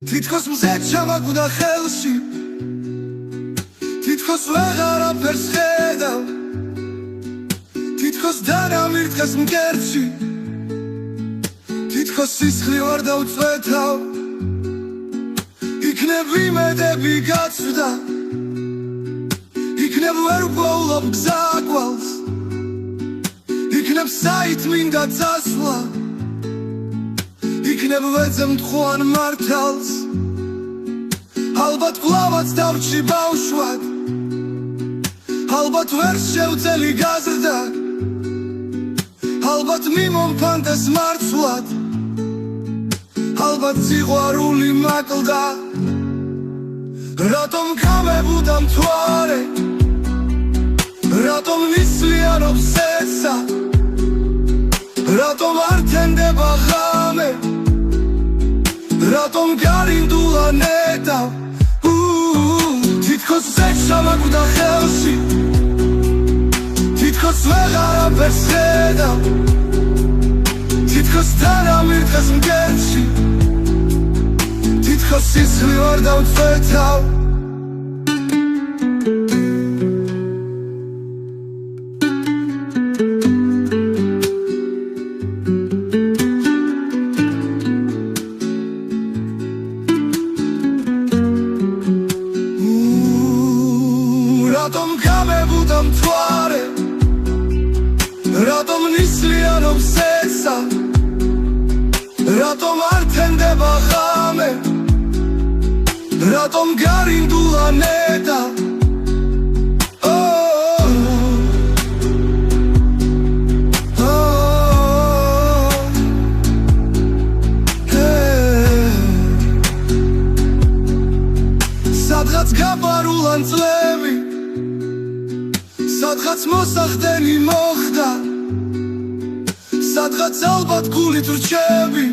თითქოს მზე ჩამაგუდა ხელში, თითქოს ვეღარაფერს ხედავ, თითქოს დანამირთხეს მკერდში, თითქოს სისხლი ვარ დავწვეთავ. იქნებ იმედები გაცვდა, იქნებ ვერ ვგოვლობ გზა გვალს, იქნებ საით მინდა წასვლა, იქნებ ვეძებ მტხვარ მართალს. ალბათ კვლავაც დავრჩი ბავშვად, ალბათ ვერ შევწელი გაზრდა, ალბათ მიმომფანდეს მარცვლად, ალბათ სიყვარული მაკლდა. რატომ გამებუდა მთვარე, რატომ ნისლიანობს სეცა, რატომ არ თენდება ღამე, რატომ გარინდულა ნეტავ. თითქოს მზე ჩამაგუდა ხელში, თითქოს ვეღარაფერს ხედავ, თითქოს დანამირთხეს მკერდში, თითქოს სისხლი ვარ დავწვეთავ. რატომ გამებუდა მთვარე, რატომ ნისლიანობს სეცა, რატომ არ თენდება ღამე, რატომ გარინდულა ნეტავ. სადღაც გაბარულან წლები, სადღაც მოსახდენი მოხდა, სადღაც ალბათ გულით ვრჩები,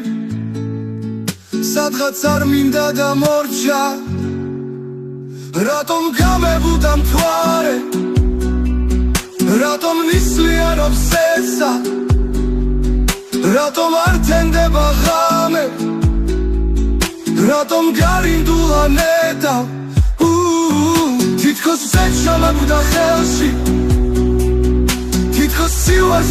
სადღაც არ მინდა დამორჩა. რატომ გამებუდა მთვარე, რატომ ნისლიანობს სეცა, რატომ არ თენდება ღამე, რატომ გარინდულა ნეტავ. თითქოს მზე ჩამაგუდა ხელში, თითქოს სიყვარს